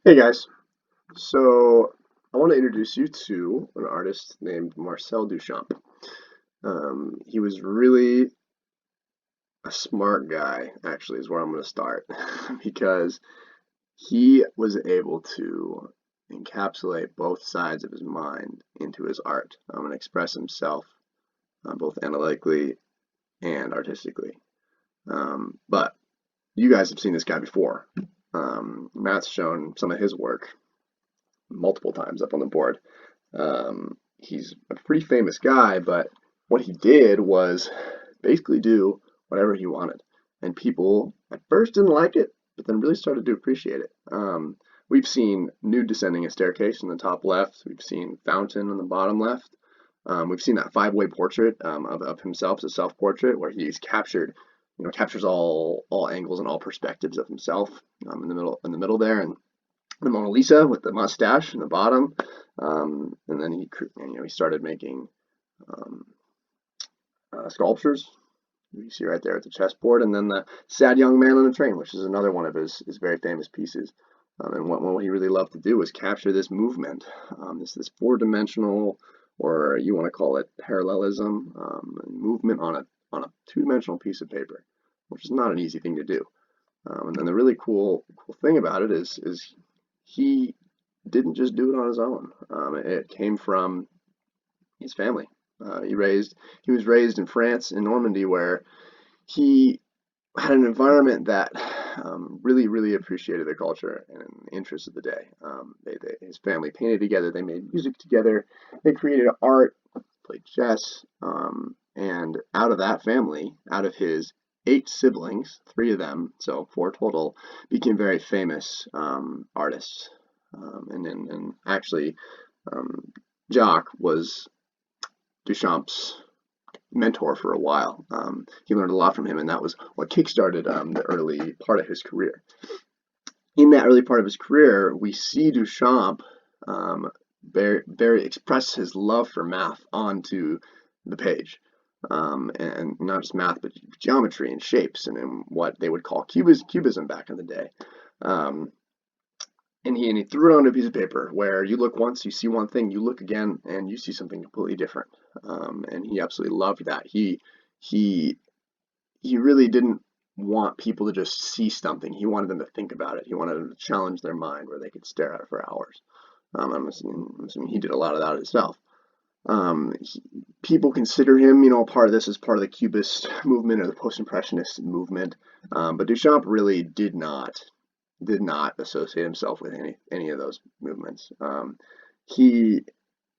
Hey guys, so I want to introduce you to an artist named Marcel Duchamp. He was really a smart guy, actually, is where I'm going to start, because he was able to encapsulate both sides of his mind into his art and express himself both analytically and artistically. But you guys have seen this guy before. Matt's shown some of his work multiple times up on the board. He's a pretty famous guy, but what he did was basically do whatever he wanted. And people at first didn't like it, but then really started to appreciate it. We've seen Nude Descending a Staircase in the top left. We've seen Fountain in the bottom left. We've seen that five-way portrait of himself, as a self-portrait, where he's captures all angles and all perspectives of himself in the middle there, and the Mona Lisa with the mustache in the bottom, and then he started making um, sculptures. You see right there at the chessboard, and then the Sad Young Man on a Train, which is another one of his very famous pieces. And what he really loved to do was capture this movement, this four-dimensional, or you want to call it parallelism, movement on a two-dimensional piece of paper, which is not an easy thing to do. And then the really cool thing about it is he didn't just do it on his own. It came from his family. He was raised in France, in Normandy, where he had an environment that really appreciated the culture and interests of the day. His family painted together, they made music together, they created art, played chess, and out of that family, out of his 8 siblings, 3 of them, so 4 total, became very famous artists. And actually, um, Jacques was Duchamp's mentor for a while. He learned a lot from him, and that was what kickstarted the early part of his career. In that early part of his career, we see Duchamp very express his love for math onto the page. And not just math, but geometry and shapes, and what they would call cubism back in the day. Um, and he threw it onto a piece of paper where you look once, you see one thing, you look again, and you see something completely different. And he absolutely loved that. He he really didn't want people to just see something. He wanted them to think about it. He wanted them to challenge their mind where they could stare at it for hours. I'm assuming he did a lot of that himself. People consider him, a part of this as part of the Cubist movement or the Post-Impressionist movement, but Duchamp really did not associate himself with any of those movements. He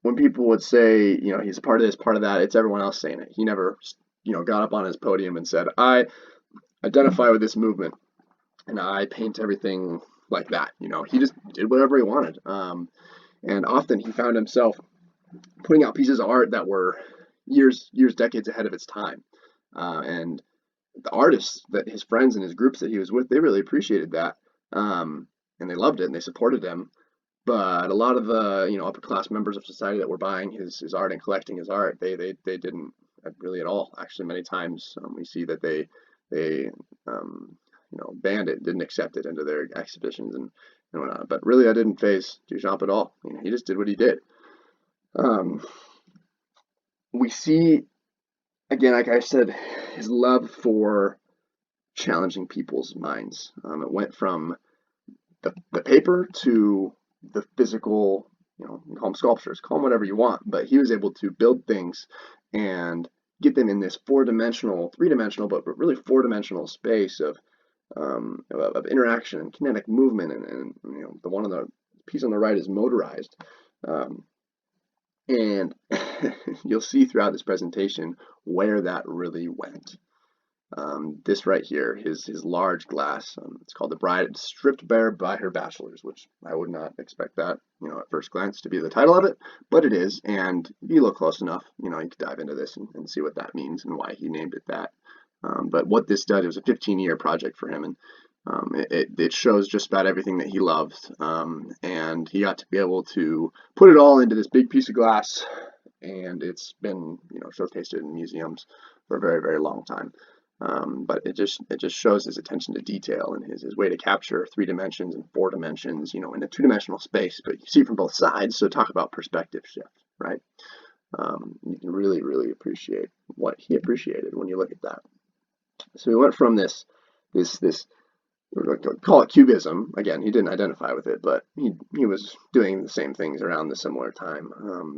When people would say, he's a part of this, part of that, it's everyone else saying it. He never, got up on his podium and said, I identify with this movement and I paint everything like that. He just did whatever he wanted. And often he found himself putting out pieces of art that were decades ahead of its time. And the artists that his friends and his groups that he was with, they really appreciated that. And they loved it and they supported him. But a lot of the upper class members of society that were buying his art and collecting his art, they didn't really at all. Actually, many times we see that they banned it, didn't accept it into their exhibitions and whatnot. But really, that didn't faze Duchamp at all. He just did what he did. Um, we see again, like I said, his love for challenging people's minds. It went from the paper to the physical, you call them sculptures, call them whatever you want, but he was able to build things and get them in this four-dimensional, three-dimensional, but really four-dimensional space of interaction and kinetic movement, and the one on the piece on the right is motorized. And you'll see throughout this presentation where that really went. This right here, his large glass, it's called The Bride Stripped Bare by Her Bachelors, which I would not expect that, at first glance to be the title of it, but it is, and if you look close enough, you can dive into this and see what that means and why he named it that. But what this did, it was a 15-year project for him, and it shows just about everything that he loved, and he got to be able to put it all into this big piece of glass, and it's been showcased in museums for a very long time. But it just shows his attention to detail and his way to capture 3 dimensions and 4 dimensions, in a 2-dimensional space. But you see it from both sides. So talk about perspective shift, right? You can really, really appreciate what he appreciated when you look at that. So we went from this, we're going to call it cubism. Again, he didn't identify with it, but he was doing the same things around the similar time.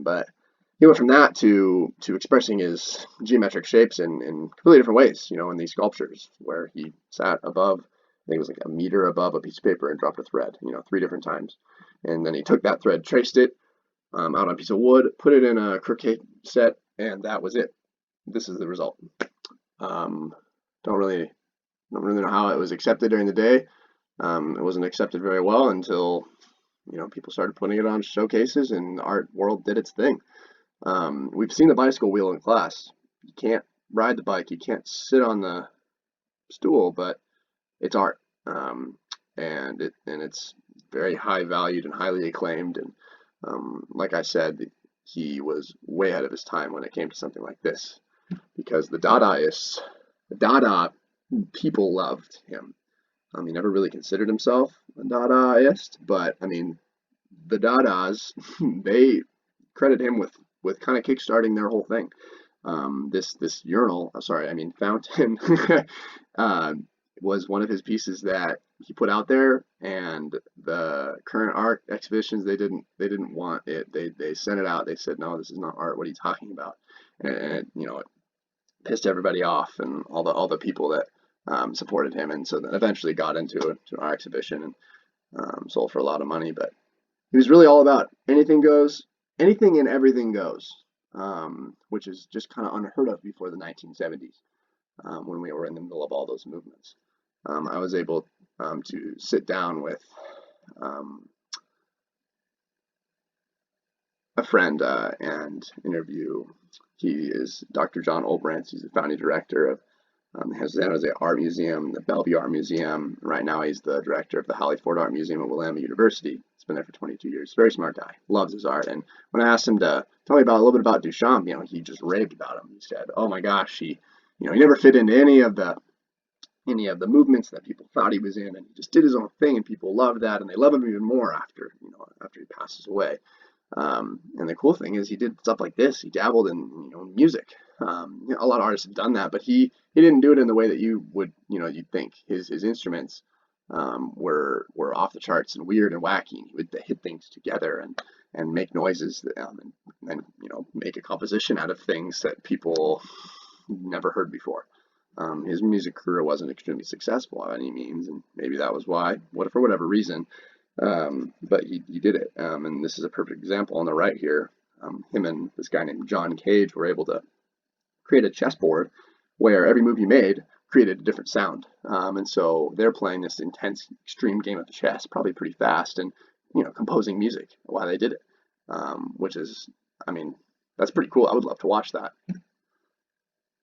But he went from that to expressing his geometric shapes in completely different ways, in these sculptures where he sat above, I think it was like a meter above a piece of paper and dropped a thread, 3 different times. And then he took that thread, traced it out on a piece of wood, put it in a croquet set, and that was it. This is the result. Don't really know how it was accepted during the day. It wasn't accepted very well until people started putting it on showcases and the art world did its thing. We've seen the bicycle wheel in class. You can't ride the bike, you can't sit on the stool, but it's art, and it's very high valued and highly acclaimed. And like I said, he was way ahead of his time when it came to something like this, because the Dada people loved him. He never really considered himself a Dadaist, but I mean, the Dadas they credit him with kind of kickstarting their whole thing. This urinal, fountain, was one of his pieces that he put out there, and the current art exhibitions they didn't want it. They sent it out. They said, no, this is not art. What are you talking about? And it pissed everybody off, and all the people that supported him, and so then eventually got into our exhibition and sold for a lot of money. But he was really all about anything goes, anything and everything goes, which is just kind of unheard of before the 1970s, when we were in the middle of all those movements. I was able to sit down with a friend and interview. He is Dr. John Olbrantz. He's the founding director of the San Jose Art Museum, the Bellevue Art Museum. Right now he's the director of the Holly Ford Art Museum at Willamette University. He's been there for 22 years. Very smart guy. Loves his art. And when I asked him to tell me a little bit about Duchamp, he just raved about him. He said, "Oh my gosh, he never fit into any of the movements that people thought he was in, and he just did his own thing, and people loved that, and they love him even more after he passes away." And the cool thing is he did stuff like this. He dabbled in music. A lot of artists have done that, but he didn't do it in the way that you would you'd think. His instruments were off the charts and weird and wacky. He would hit things together and make noises, and make a composition out of things that people never heard before. His music career wasn't extremely successful by any means, and maybe that was why, for whatever reason. But he did it, and this is a perfect example on the right here. Him and this guy named John Cage were able to create a chessboard where every move he made created a different sound, and so they're playing this intense, extreme game of chess, probably pretty fast, and composing music while they did it, which is, that's pretty cool. I would love to watch that.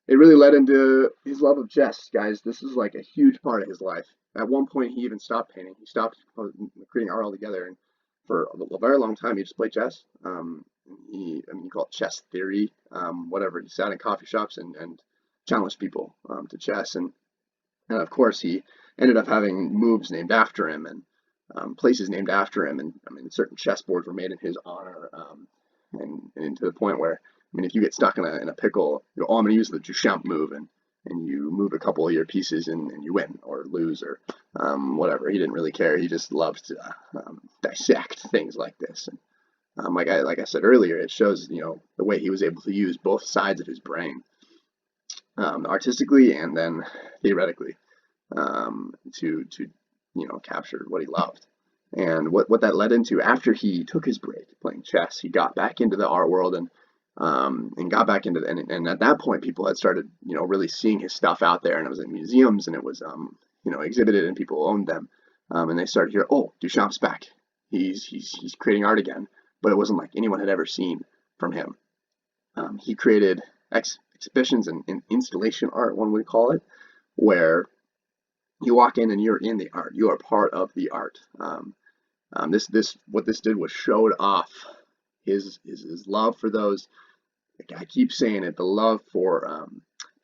It really led into his love of chess, guys. This is like a huge part of his life. At one point, he even stopped painting. He stopped creating art altogether, and for a very long time, he just played chess. He called it chess theory, whatever. He sat in coffee shops and challenged people to chess, and of course, he ended up having moves named after him and places named after him, and certain chessboards were made in his honor, and to the point where, if you get stuck in a pickle, I'm going to use the Duchamp move, and you move a couple of your pieces and you win or lose or whatever. He didn't really care. He just loved to dissect things like this. And like I said earlier, it shows the way he was able to use both sides of his brain, artistically and then theoretically, to capture what he loved. And what that led into after he took his break playing chess, he got back into the art world and got back into and at that point people had started really seeing his stuff out there, and it was in museums, and it was exhibited, and people owned them, and they started to hear, oh, Duchamp's back, he's creating art again, but it wasn't like anyone had ever seen from him. He created exhibitions and installation art, one would call it, where you walk in and you're in the art, you are part of the art. What this did was showed off his love for those, I keep saying it, the love for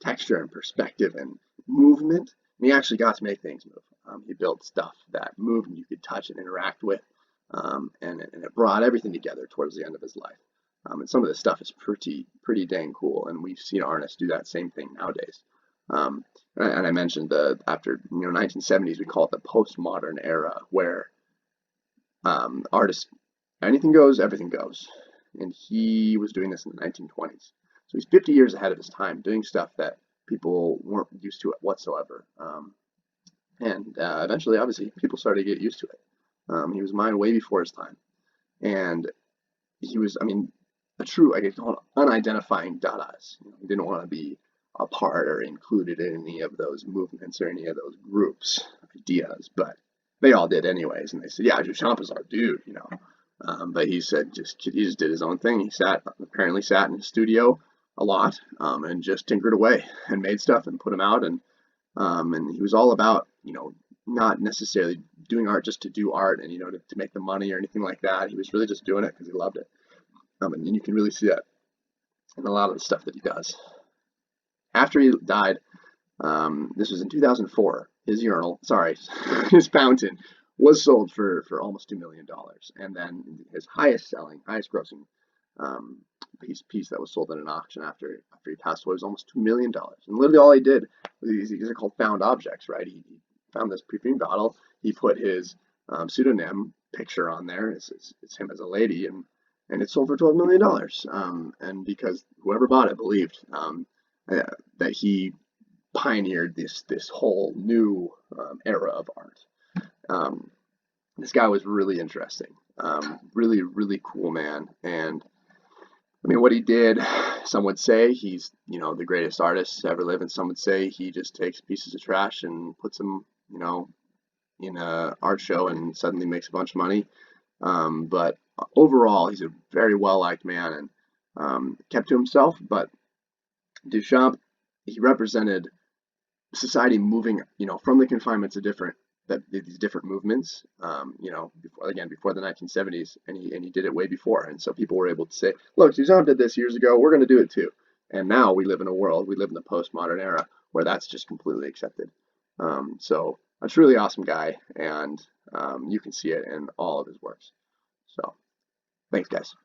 texture and perspective and movement. And he actually got to make things move. He built stuff that moved and you could touch and interact with, and it brought everything together towards the end of his life. And some of this stuff is pretty dang cool, and we've seen artists do that same thing nowadays. And I mentioned after 1970s, we call it the postmodern era, where artists, anything goes, everything goes, and he was doing this in the 1920s. So he's 50 years ahead of his time, doing stuff that people weren't used to it whatsoever. And eventually, obviously, people started to get used to it. He was mine way before his time, and he was, I mean, a true, I guess, unidentifying Dadaist. He didn't want to be a part or included in any of those movements or any of those groups ideas, but they all did anyways. And they said, "Yeah, Duchamp is our dude." But he said he just did his own thing. He apparently sat in his studio a lot, and just tinkered away and made stuff and put them out. And he was all about, not necessarily doing art just to do art and, to make the money or anything like that. He was really just doing it because he loved it. And you can really see that in a lot of the stuff that he does. After he died, this was in 2004, his his fountain was sold for almost $2 million. And then his highest grossing piece that was sold at an auction after he passed away was almost $2 million. And literally all he did, these are called found objects, right? He found this perfume bottle, he put his pseudonym picture on there, it's him as a lady, and it sold for $12 million. And because whoever bought it believed that he pioneered this whole new era of art. This guy was really interesting, really cool man. And I mean, what he did, some would say he's the greatest artist to ever live, and some would say he just takes pieces of trash and puts them in a art show and suddenly makes a bunch of money. But overall, he's a very well-liked man and kept to himself. But Duchamp, he represented society moving, from the confinements of these different movements, before the 1970s, and he did it way before. And so people were able to say, look, Duchamp did this years ago, we're going to do it too. And now we live in the postmodern era where that's just completely accepted. So a truly awesome guy, and you can see it in all of his works. So thanks, guys.